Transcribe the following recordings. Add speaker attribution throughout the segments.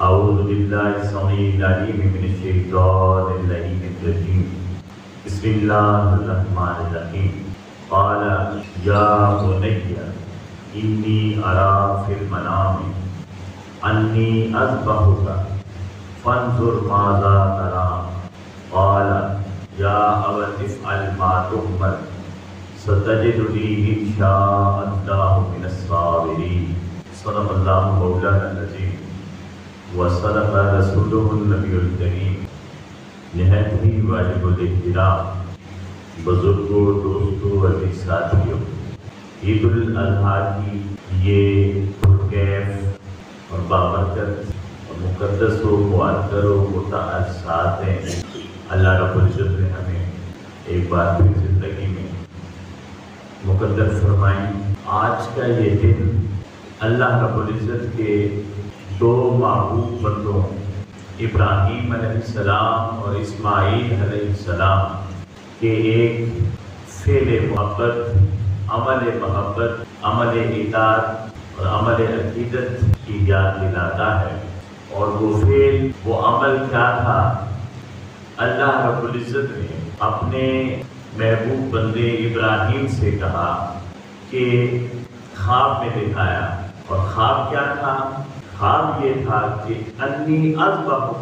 Speaker 1: اعوذ باللہ السمیع العلیم من الشیطان اللعین الرجیم بسم اللہ الرحمن الرحیم قال یا بنی انی اری فی المنام انی اذبحک فانظر ماذا تری قال یا ابت افعل ما تؤمر ستجدنی ان شاء اللہ من الصابرین صدق اللہ مولانا العظیم وصدق رسولہ النبی الکریم۔ نہایت ہی واجب الاحترام بزرگوں، دوستوں، عزیز ساتھیوں، عید الاضحیٰ کی یہ پرکیف اور بابرکت اور مقدس و معطر و مطہر ساتھ ہیں۔ اللہ رب العزت نے ہمیں ایک بار پھر زندگی میں مقدر فرمائی۔ آج کا یہ دن اللہ رب العزت کے دو محبوب بندوں ابراہیم علیہ السلام اور اسماعیل علیہ السلام کے ایک فعل محبت، عمل محبت، عمل اطاعت اور عمل عقیدت کی یاد دلاتا ہے۔ اور وہ فعل، وہ عمل کیا تھا؟ اللہ رب العزت نے اپنے محبوب بندے ابراہیم سے کہا کہ خواب میں دکھایا، اور خواب کیا تھا؟ خواب یہ تھا کہ انی اذبحک،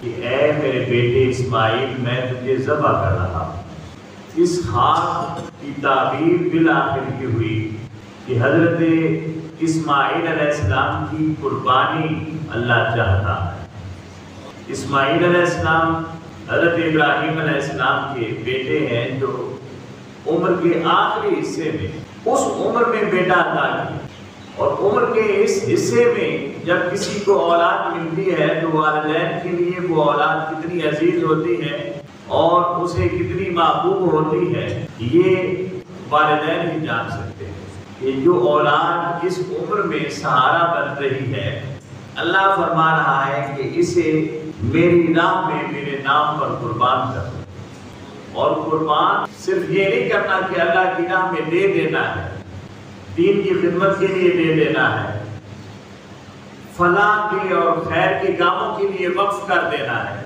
Speaker 1: کہ اے میرے بیٹے اسماعیل میں تجھے ذبح کر رہا ہوں۔ اس خواب کی تعبیر بالآخر یہ ہوئی کہ حضرت اسماعیل علیہ السلام کی قربانی اللہ چاہتا ہے۔ اسماعیل علیہ السلام حضرت ابراہیم علیہ السلام کے بیٹے ہیں جو عمر کے آخری حصے میں، اس عمر میں بیٹا عطا کیا، اور عمر کے اس حصے میں جب کسی کو اولاد ملتی ہے تو والدین کے لیے وہ اولاد کتنی عزیز ہوتی ہے اور اسے کتنی محبوب ہوتی ہے، یہ والدین ہی جان سکتے ہیں کہ جو اولاد اس عمر میں سہارا بن رہی ہے، اللہ فرما رہا ہے کہ اسے میری راہ میں میرے نام پر قربان کرو۔ اور قربان صرف یہ نہیں کرنا کہ اللہ کی راہ میں دے دینا ہے، دین کی خدمت کے لیے دے دینا ہے، فلاح کے اور خیر کے کاموں کے لیے وقف کر دینا ہے،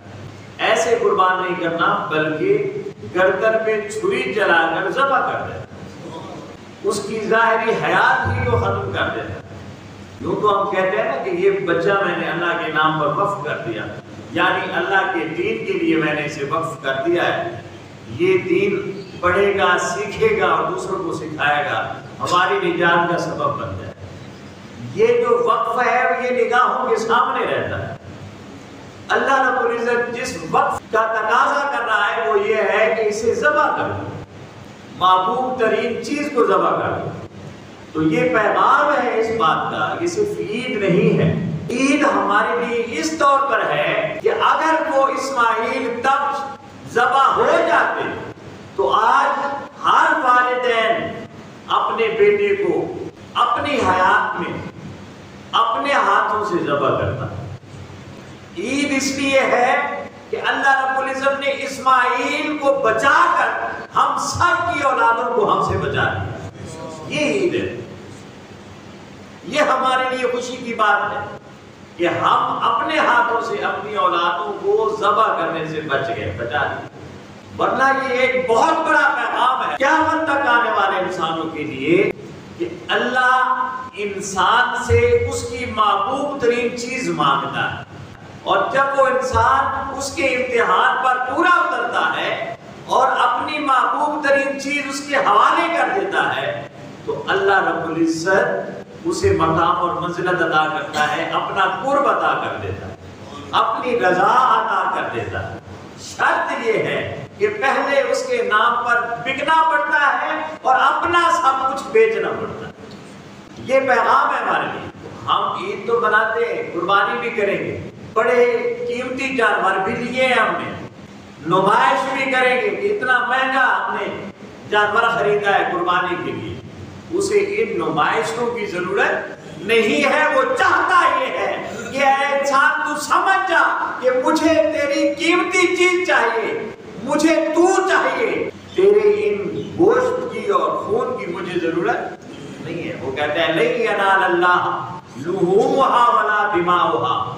Speaker 1: ایسے قربان نہیں کرنا، بلکہ گردن پہ چھری چلا کر ذبح کر دینا، اس کی ظاہری حیات ہی کو ختم کر دینا۔ یوں تو ہم کہتے ہیں نا کہ یہ بچہ میں نے اللہ کے نام پر وقف کر دیا، یعنی اللہ کے دین کے لیے میں نے اسے وقف کر دیا ہے، یہ دین پڑھے گا، سیکھے گا اور دوسروں کو سکھائے گا، ہماری نجات کا سبب بن جائے۔ یہ جو وقف ہے یہ نگاہوں کے سامنے رہتا ہے۔ اللہ رب العزت جس وقف کا تقاضا کر رہا ہے وہ یہ ہے کہ اسے ذبح کرو، محبوب ترین چیز کو ذبح کرو۔ تو یہ پیغام ہے اس بات کا، یہ صرف عید نہیں ہے، عید ہمارے لیے اس طور پر ہے کہ اگر وہ اسماعیل تب ذبح ہو جاتے تو آج ہر والدین اپنے بیٹے کو اپنی حیات میں اپنے ہاتھوں سے ذبح کرتا۔ عید اس لیے ہے کہ اللہ رب العزت نے اسماعیل کو بچا کر ہم سب کی اولادوں کو ہم سے بچا دیا۔ یہ عید ہے، یہ ہمارے لیے خوشی کی بات ہے کہ ہم اپنے ہاتھوں سے اپنی اولادوں کو ذبح کرنے سے بچ گئے، بچا دیا۔ ورنہ یہ ایک بہت بڑا پیغام ہے قیامت تک آنے والے انسانوں کے لیے کہ اللہ انسان سے اس کی محبوب ترین چیز مانگتا ہے، اور جب وہ انسان اس کے امتحان پر پورا اترتا ہے اور اپنی محبوب ترین چیز اس کے حوالے کر دیتا ہے تو اللہ رب العزت اسے مقام اور منزلت عطا کرتا ہے، اپنا قرب عطا کر دیتا ہے، اپنی رضا عطا کر دیتا ہے۔ شرط یہ ہے کہ پہلے اس کے نام پر بکنا پڑتا ہے اور اپنا سب کچھ بیچنا پڑتا ہے۔ یہ پیغام ہے ہمارے لیے۔ ہم عید تو مناتے ہیں، قربانی بھی کریں گے، بڑے قیمتی جانور بھی لیے ہیں ہم نے، نمائش بھی کریں گے کہ اتنا مہنگا ہم نے جانور خریدا ہے قربانی کے لیے۔ اسے ان نمائشوں کی ضرورت نہیں ہے، وہ چاہتا یہ ہے کہ اے انسان تو سمجھ جا کہ مجھے تیری قیمتی چیز چاہیے، مجھے تو چاہیے، تیرے ان گوشت کی اور خون کی مجھے ضرورت نہیں ہے۔ وہ کہتے ہیں لن ینال اللہ لحومها ولا دماؤها،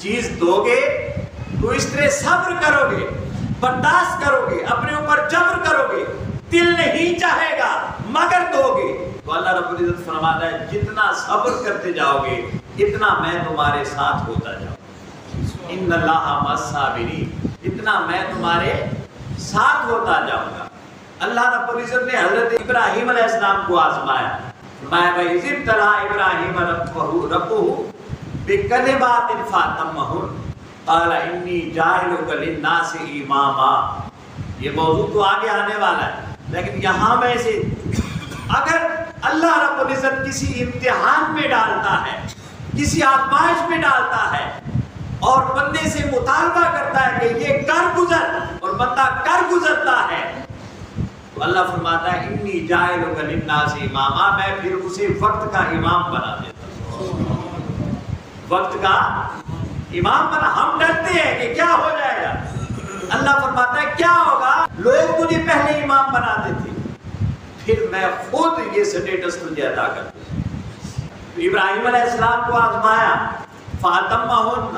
Speaker 2: چیز دو گے تو اس طرح صبر کرو گے، برداشت کرو گے، اپنے اوپر جبر کرو گے، دل نہیں چاہے گا مگر دو گے، تو اللہ رب العزت فرماتا ہے جتنا صبر کرتے جاؤ گے اتنا میں تمہارے ساتھ ہوتا جاؤں گا، ان اللہ مع الصابرین، اتنا میں تمہارے ساتھ ہوتا جاؤں گا۔ اللہ رب العزت نے حضرت ابراہیم علیہ السلام کو آزمایا، فرمایا وَإِذِ ابْتَلَىٰ إِبْرَاهِيمَ رَبُّهُ بِكَلِمَاتٍ فَأَتَمَّهُنَّ قَالَ إِنِّي جَاعِلُكَ لِلنَّاسِ إِمَامًا۔ یہ موضوع تو آگے آنے والا ہے، لیکن یہاں میں سے اگر اللہ رب العزت کسی امتحان میں ڈالتا ہے، کسی آزمائش میں ڈالتا ہے اور بندے سے مطالبہ کرتا ہے کہ یہ کر گزر، اور بندہ کر گزرتا ہے، تو اللہ فرماتا ہے انی جاعلک للناس اماما، میں پھر اسے وقت کا امام بنا دیتا ہوں، وقت کا امام بنا۔ ہم ڈرتے ہیں کہ کیا ہو جائے گا، اللہ فرماتا ہے کیا ہوگا، لوگ تجھے پہلے امام بناتے تھے، پھر میں خود یہ سٹیٹس تجھے عطا کر دوں۔ تو ابراہیم علیہ السلام کو آزمایا، فَأَتَمَّهُنَّ،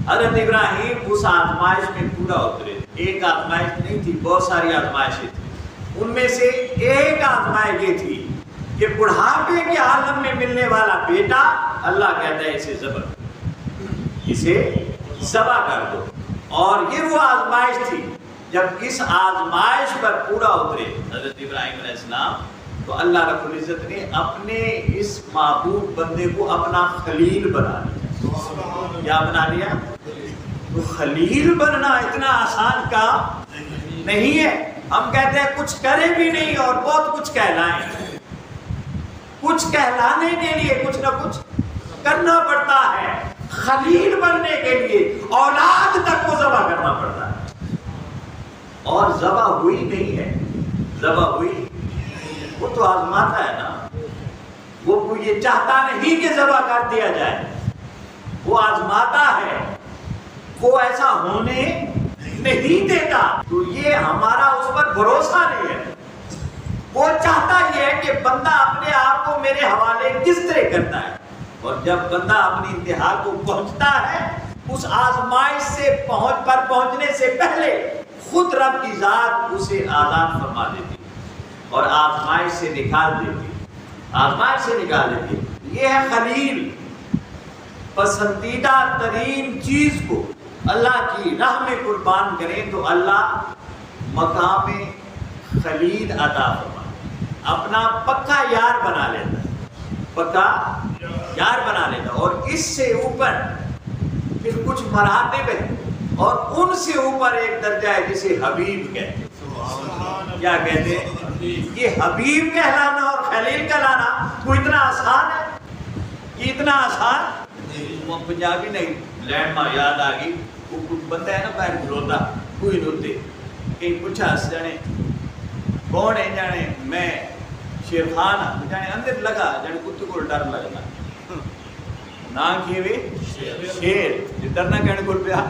Speaker 2: حضرت ابراہیم اس آزمائش میں پورا اترے، ایک آزمائش نہیں تھی، بہت ساری آزمائشیں تھیں، ان میں سے ایک آزمائش یہ تھی کہ بڑھاپے کے عالم میں ملنے والا بیٹا، اللہ کہتا ہے اسے ذبح کر، اسے ذبح کر دو، اور یہ وہ آزمائش تھی جب اس آزمائش پر پورا اترے حضرت ابراہیم علیہ السلام، تو اللہ رب العزت نے اپنے اس محبوب بندے کو اپنا خلیل بنا لیا۔ کیا بنا لیا؟ تو خلیل بننا اتنا آسان کام نہیں ہے۔ ہم کہتے ہیں کچھ کرے بھی نہیں اور بہت کچھ کہلائیں، کچھ کہلانے کے لیے کچھ نہ کچھ کرنا پڑتا ہے، خلیل بننے کے لیے اولاد تک کو ذبح کرنا پڑتا ہے، اور ذبح ہوئی نہیں ہے، ذبح ہوئی، وہ تو آزماتا ہے نا، وہ یہ چاہتا نہیں کہ ذبح کر دیا جائے، وہ آزماتا ہے، وہ ایسا ہونے نہیں دیتا، تو یہ ہمارا اس پر بھروسہ نہیں ہے۔ وہ چاہتا یہ ہے کہ بندہ اپنے آپ کو میرے حوالے کس طرح کرتا ہے، اور جب بندہ اپنی انتہا کو پہنچتا ہے، اس آزمائش سے پہنچنے سے پہلے خود رب کی ذات اسے آزاد فرما دیتی اور آزمائش سے نکال دیتی، آزمائش سے نکال دیتی۔ یہ ہے خلیل، پسندیدہ ترین چیز کو اللہ کی راہ میں قربان کریں تو اللہ مقام خلیل عطا فرمائے، اپنا پکا یار بنا لیتا ہے، پکا یار بنا لیتا، اور اس سے اوپر پھر کچھ مراتب ہیں، اور ان سے اوپر ایک درجہ ہے جسے حبیب کہتے ہیں۔ کیا کہتے ہیں؟ یہ حبیب کہلانا اور خلیل کہلانا وہ اتنا آسان ہے، یہ اتنا آسان، وہ پنجابی نہیں لینڈ میں یاد آ گئی، وہ کچھ بندہ ہے نا باہر کھلوتا کوئی نوتے کہیں پوچھا جانے کون ہے، جانے میں شیر خان ہاں، جانے اندر لگا جانے کتے کو ڈر لگنا نہ کیوے شیر ڈرنا کہنے کو پیا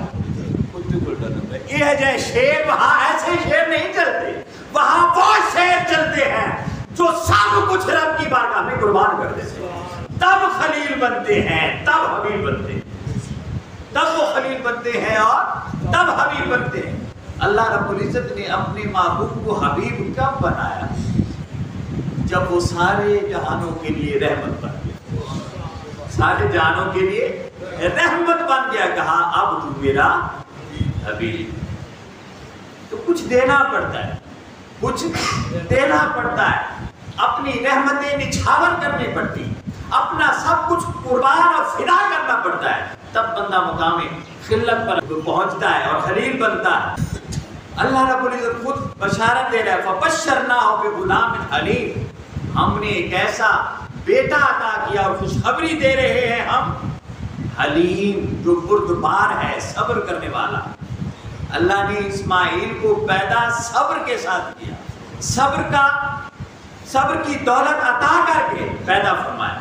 Speaker 2: کتے کو ڈرنا پیا، یہ ہے جائے شیر، وہاں ایسے شیر نہیں چلتے، وہاں وہ شیر چلتے ہیں جو سب کچھ رب کی بارگاہ میں قربان کر دیتے ہیں، تب خلیل بنتے ہیں، تب حبیب بنتے ہیں، تب وہ خلیل بنتے ہیں اور تب حبیب بنتے ہیں۔ اللہ رب العزت نے اپنے محبوب کو حبیب کب بنایا؟ جب وہ سارے جہانوں کے لیے رحمت بن گیا، سارے جہانوں کے لیے رحمت بن گیا، کہا اب تو میرا حبیب۔ تو کچھ دینا پڑتا ہے، کچھ دینا پڑتا ہے، اپنی رحمتیں نچھاور کرنی پڑتی، اپنا سب کچھ قربان اور فدا کرنا پڑتا ہے، تب بندہ مقام خلت پر پہنچتا ہے اور خلیل بنتا ہے۔ اللہ رب العزت خود بشارت دے رہا ہے، فَبَشَّرْنَاهُ بِغُلَامٍ حَلِيمٍ، ہم نے ایک ایسا بیٹا عطا کیا اور خوشخبری دے رہے ہیں ہم، حلیم جو بردبار ہے، صبر کرنے والا۔ اللہ نے اسماعیل کو پیدا صبر کے ساتھ کیا، صبر کی دولت عطا کر کے پیدا فرمایا۔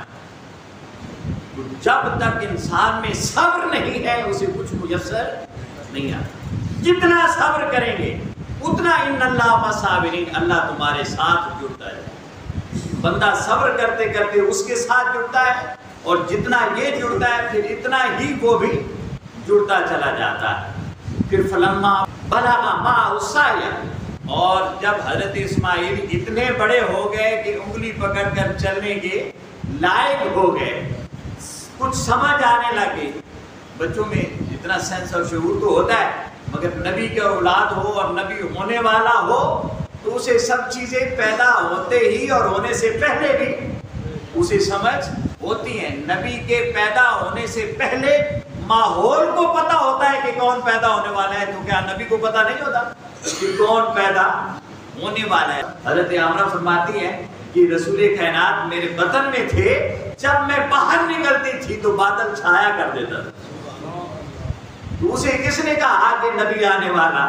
Speaker 2: جب تک انسان میں صبر نہیں ہے اسے کچھ میسر نہیں آتا، جتنا صبر کریں گے اتنا ان اللہ مع الصابرین، اللہ تمہارے ساتھ جڑتا ہے۔ بندہ صبر کرتے کرتے اس کے ساتھ جڑتا ہے، اور جتنا یہ جڑتا ہے پھر اتنا ہی وہ بھی جڑتا چلا جاتا ہے. پھر فلما بلغ معه السعی، اور جب حضرت اسماعیل اتنے بڑے ہو گئے کہ انگلی پکڑ کر چلنے کے لائق ہو گئے، کچھ سمجھ آنے لگے. بچوں میں اتنا سینس اور شعور تو ہوتا ہے، مگر نبی کے اولاد ہو اور نبی ہونے والا ہو تو اسے سب چیزیں پیدا ہوتے ہی اور ہونے سے پہلے بھی اسے سمجھ ہوتی ہیں. نبی کے پیدا ہونے سے پہلے ماحول کو پتا ہوتا ہے کہ کون پیدا ہونے والا ہے، تو کیا نبی کو پتا نہیں ہوتا کہ کون پیدا ہونے والا ہے؟ حضرت عامرہ فرماتی ہے کہ رسول کائنات میرے بطن میں تھے، جب میں باہر نکلتی تھی تو بادل چھایا کر دیتا تھا. تو اسے کس نے کہا کہ نبی آنے والا؟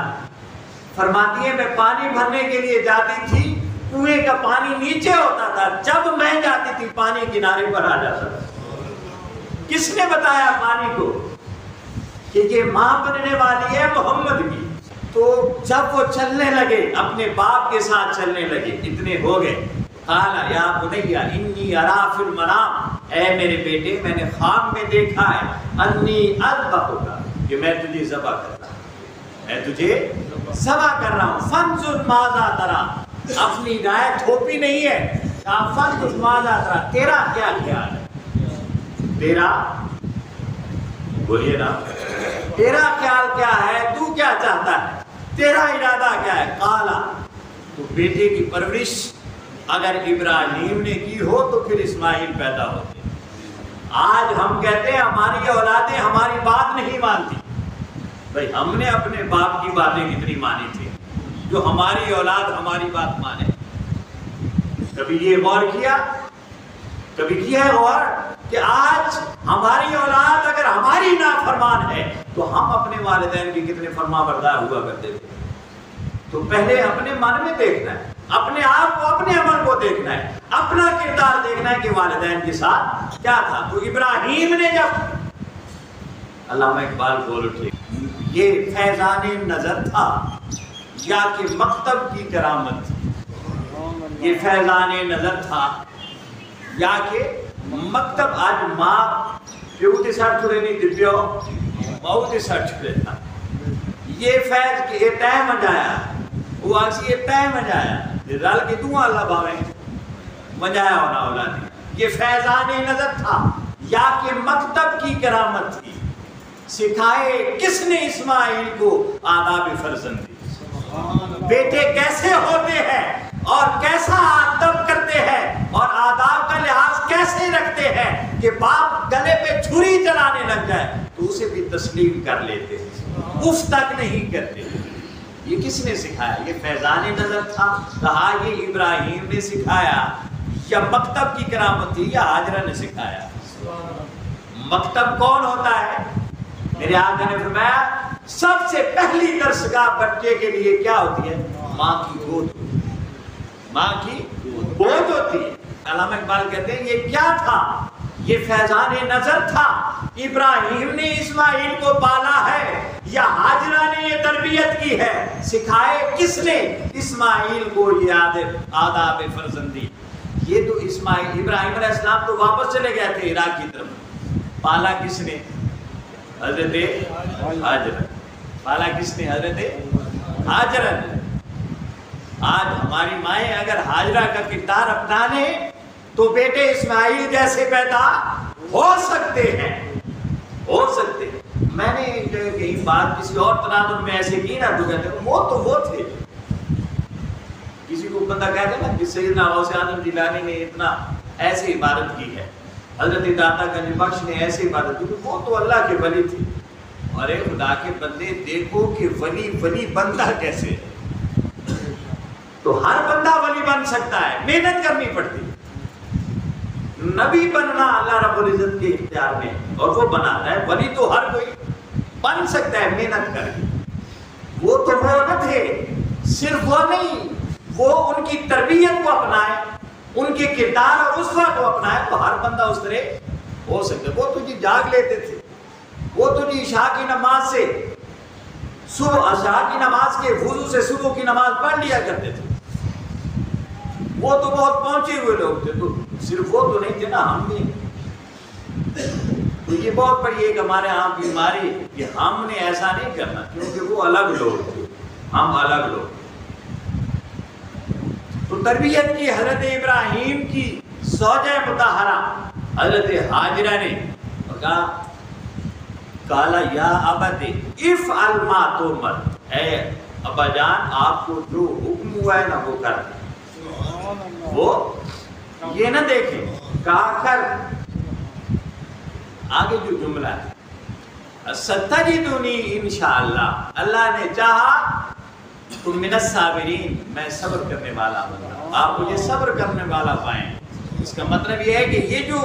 Speaker 2: فرماتی ہے میں پانی بھرنے کے لیے جاتی تھی، کنویں کا پانی نیچے ہوتا تھا، جب میں جاتی تھی پانی کنارے پر آ جاتا تھا. کس نے بتایا پانی کو کہ یہ ماں بننے والی ہے محمد کی؟ تو جب وہ چلنے لگے، اپنے باپ کے ساتھ چلنے لگے، اتنے ہو گئے. قال یا بنی انی ارا فی المنام، اے میرے بیٹے میں نے خواب میں دیکھا ہے، انی اذبحک، کہ میں تجھے ذبح کر رہا ہوں، میں تجھے ذبح کر رہا ہوں. فانظر ماذا تری، اپنی رائے تھوپی نہیں ہے، فانظر ماذا تری، تیرا کیا خیال ہے، تیرا بولیے نا، تیرا خیال کیا ہے، تو کیا چاہتا ہے، تیرا ارادہ کیا ہے؟ قالا، تو بیٹے کی پرورش اگر ابراہیم نے کی ہو تو پھر اسماعیل پیدا ہوتے. آج ہم کہتے ہیں ہماری اولادیں ہماری بات نہیں مانتی. بھائی ہم نے اپنے باپ کی باتیں کتنی مانی تھی، جو ہماری اولاد ہماری بات مانے. کبھی یہ غور کیا، کبھی کیا ہے غور کہ آج ہماری اولاد اگر ہماری نافرمان ہے تو ہم اپنے والدین کی کتنے فرما بردار ہوا کرتے تھے. تو پہلے اپنے من میں دیکھنا ہے، اپنے آپ کو، اپنے عمل کو دیکھنا ہے، اپنا کردار دیکھنا ہے کہ والدین کے ساتھ کیا تھا. تو ابراہیم نے جب، علامہ اقبال بول اٹھے، یہ فیضان نظر تھا یا کہ مکتب کی کرامت تھی؟ یہ فیضان نظر تھا یا کہ مکتب. آج ماں پیوتی سر چھوڑے نہیں دیپیو ماؤتی سر چھوڑے تھا. یہ فیض کہ یہ تہ منجایا، وہ آسی یہ تہ منجایا، رل کے دعا اللہ باویں منجایا ہونا اولادی. یہ فیضان نظر تھا یا کہ مکتب کی کرامت تھی؟ سکھائے کس نے اسماعیل کو آداب فرزندی؟ بیٹے کیسے ہوتے ہیں اور کیسا ادب کرتے ہیں اور آداب کا لحاظ کیسے رکھتے ہیں کہ باپ گلے پہ چھری چلانے لگ جائے تو اسے بھی تسلیم کر لیتے، اف تک نہیں کرتے. یہ کس نے سکھایا؟ یہ فیضان نظر تھا، کہا یہ ابراہیم نے سکھایا یا مکتب کی کرامت تھی یا ہاجرہ نے سکھایا؟ مکتب کون ہوتا ہے؟ میرے آقا نے فرمایا سب سے پہلی درسگاہ بچے کے لیے کیا ہوتی ہے؟ ماں کی گود ہوتی ہے، ماں کی گود ہوتی ہے. علامہ اقبال کہتے ہیں یہ کیا تھا؟ یہ فیضان نظر تھا. ابراہیم نے اسماعیل کو پالا ہے یا ہاجرہ نے یہ تربیت کی ہے؟ سکھائے کس نے اسماعیل کو یہ آداب فرزندی؟ یہ تو اسماعیل، ابراہیم علیہ السلام تو واپس چلے گئے تھے عراق کی طرف، پالا کس نے؟ حضرت ہاجرہ. پالا کس نے؟ حضرت ہاجرہ نے. آج ہماری مائیں اگر ہاجرہ کا کردار اپنا لیں تو بیٹے اسماعیل جیسے پیدا ہو سکتے ہیں، ہو سکتے ہیں. میں نے کہیں بات کسی اور تناظر میں ایسے کی نا تو کہتے ہیں وہ تھے. کسی کو بندہ کہتے ہیں نا کہ سیدنا غوث اعظم جیلانی نے اتنا ایسی عبادت کی ہے، حضرت داتا گنج بخش نے ایسی عبادت کی، وہ تو اللہ کے ولی تھے. اور خدا کے بندے دیکھو کہ ولی بنتا کیسے ہے. تو ہر بندہ ولی بن سکتا ہے، محنت کرنی پڑتی. نبی بننا اللہ رب العزت کے اختیار میں اور وہ بناتا ہے. ولی تو ہر کوئی بن سکتا ہے محنت کر کے. وہ تو وہ نہ تھے، صرف وہ نہیں، وہ ان کی تربیت کو اپنائے، ان کے کردار اور اسوہ کو اپنائے تو ہر بندہ اس طرح ہو سکتا ہے. وہ تو جی جاگ لیتے تھے، وہ تو جی عشاء کی نماز سے صبح، عشاء کی نماز کے وضو سے صبح کی نماز پڑھ لیا کرتے تھے. وہ تو بہت پہنچے ہوئے لوگ تھے، تو صرف وہ تو نہیں تھے نا، ہم بھی. تو یہ بہت بڑی ایک ہمارے ہاں بیماری کہ ہم نے ایسا نہیں کرنا، کیونکہ وہ الگ لوگ تھے، ہم الگ لوگ۔ تو تربیت کی حضرت ابراہیم کی زوجہ مطہرہ حضرت ہاجرہ نے کہا قال یا ابت افعل ما تؤمر، اے ابا جان آپ کو جو حکم ہوا ہے نا وہ کر دیں، وہ یہ نہ دیکھیں کہا کر۔ آگے جو جملہ ہے ستجدنی انشاءاللہ، اللہ نے چاہا تو من الصابرین، میں صبر کرنے والا ہوں، آپ مجھے صبر کرنے والا پائیں۔ اس کا مطلب یہ ہے کہ یہ جو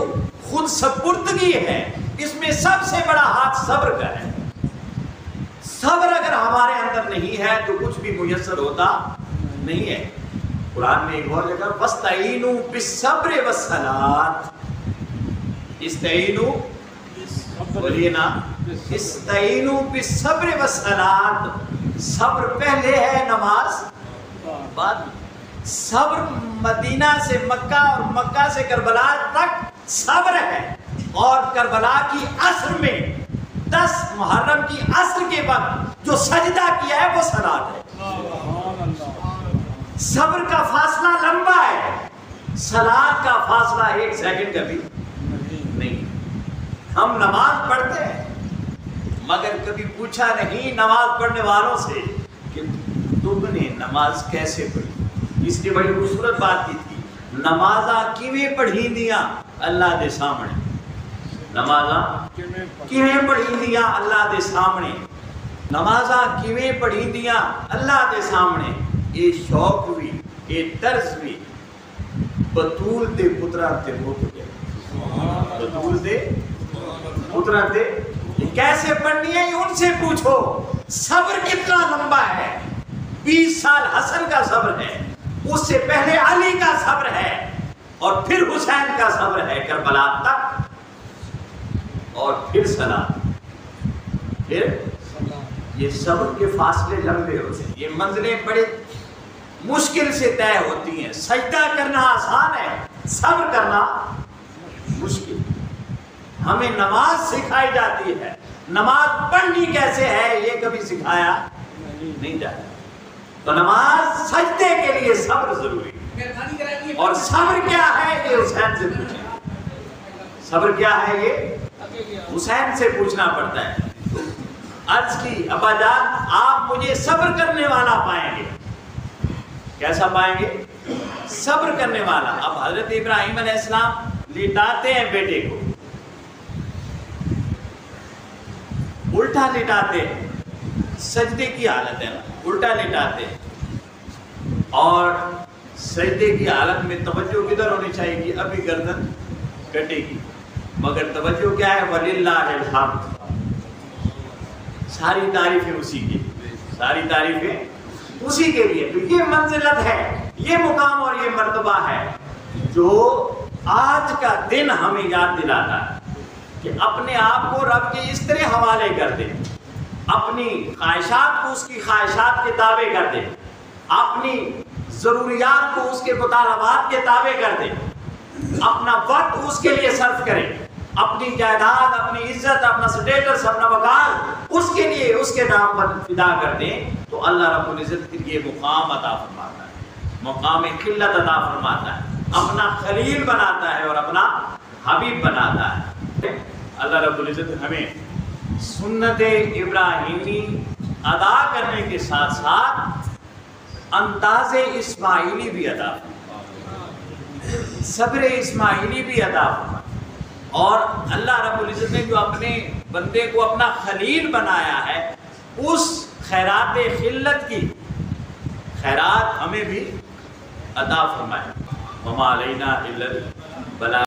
Speaker 2: خود سپردگی ہے اس میں سب سے بڑا ہاتھ صبر کا ہے۔ صبر اگر ہمارے اندر نہیں ہے تو کچھ بھی میسر ہوتا نہیں ہے۔ قرآن میں ایک اور جگہ وَاسْتَعِینُوا بِالصَّبْرِ وَالصَّلَاةِ، استعینوا، بولیے نا، استعینوا بالصبر والصلاۃ، صبر پہلے ہے نماز بعد میں۔ صبر مدینہ سے مکہ اور مکہ سے کربلا تک صبر ہے، اور کربلا کی عصر میں 10 محرم کی عصر کے وقت جو سجدہ کیا ہے وہ صلاۃ ہے۔ صبر کا فاصلہ لمبا ہے، صلاۃ کا فاصلہ 1 سیکنڈ کا بھی نہیں۔ ہم نماز پڑھتے ہیں مگر کبھی پوچھا نہیں نماز پڑھنے والوں سے کہ تم نے نماز کیسے پڑھی۔ اس نے بڑی خوبصورت بات کی تھی، نمازاں کیویں پڑھی دیاں اللہ دے سامنے، نمازاں کیویں پڑھی دیاں اللہ دے سامنے، نمازاں کیویں پڑھی دیاں اللہ دے سامنے۔ یہ شوق بھی، یہ طرز بھی بطول دے پتراں تے مک گیا، بطول دے پتراں تے کیسے پڑھنی ہے یہ ان سے پوچھو۔ صبر کتنا لمبا ہے، 20 سال حسن کا صبر ہے، اس سے پہلے علی کا صبر ہے، اور پھر حسین کا صبر ہے کربلا تک، اور پھر صلاۃ، پھر یہ صبر کے فاصلے لمبے ہوتے ہیں، یہ منزلیں بڑے مشکل سے طے ہوتی ہیں۔ سجدہ کرنا آسان ہے، صبر کرنا مشکل۔ ہمیں نماز سکھائی جاتی ہے، نماز پڑھنی کیسے ہے یہ کبھی سکھایا نہیں جاتا۔ تو نماز سجدے کے لیے صبر ضروری ہے، اور صبر کیا ہے یہ حسین سے پوچھیں، صبر کیا ہے یہ حسین سے پوچھنا پڑتا ہے۔ عرض کی ابا جان آپ مجھے صبر کرنے والا پائیں گے، کیسا پائیں گے؟ صبر کرنے والا۔ اب حضرت ابراہیم علیہ السلام لٹاتے ہیں بیٹے کو، الٹا لٹاتے ہیں، سجدے کی حالت ہے نا، الٹا لٹاتے ہیں، اور سجدے کی حالت میں توجہ کدھر ہونی چاہیے کہ ابھی گردن کٹے گی، مگر توجہ کیا ہے؟ وَلِلَّهِ الْحَمْدُ، ساری تعریفیں اسی کی، ساری تعریفیں اسی کے لیے۔ تو یہ منزلت ہے، یہ مقام اور یہ مرتبہ ہے جو آج کا دن ہمیں یاد دلاتا ہے کہ اپنے آپ کو رب کے اس طرح حوالے کر دیں، اپنی خواہشات کو اس کی خواہشات کے تابع کر دیں، اپنی ضروریات کو اس کے مطالبات کے تابع کر دیں، اپنا وقت اس کے لیے صرف کریں، اپنی جائیداد، اپنی عزت، اپنا سٹیٹس، اپنا وقار اس کے لیے اس کے نام پر فدا کر دیں، تو اللہ رب العزت کے لیے مقام عطا فرماتا ہے، مقام خلت عطا فرماتا ہے، اپنا خلیل بناتا ہے اور اپنا حبیب بناتا ہے۔ اللہ رب العزت ہمیں سنت ابراہیمی ادا کرنے کے ساتھ ساتھ انداز اسماعیلی بھی ادا فرمائے، صبر اسماعیلی بھی ادا فرمائے، اور اللہ رب العزت نے جو اپنے بندے کو اپنا خلیل بنایا ہے اس خیرات خلت کی خیرات ہمیں بھی عطا فرمائے۔ وما علینا الا البلاغ۔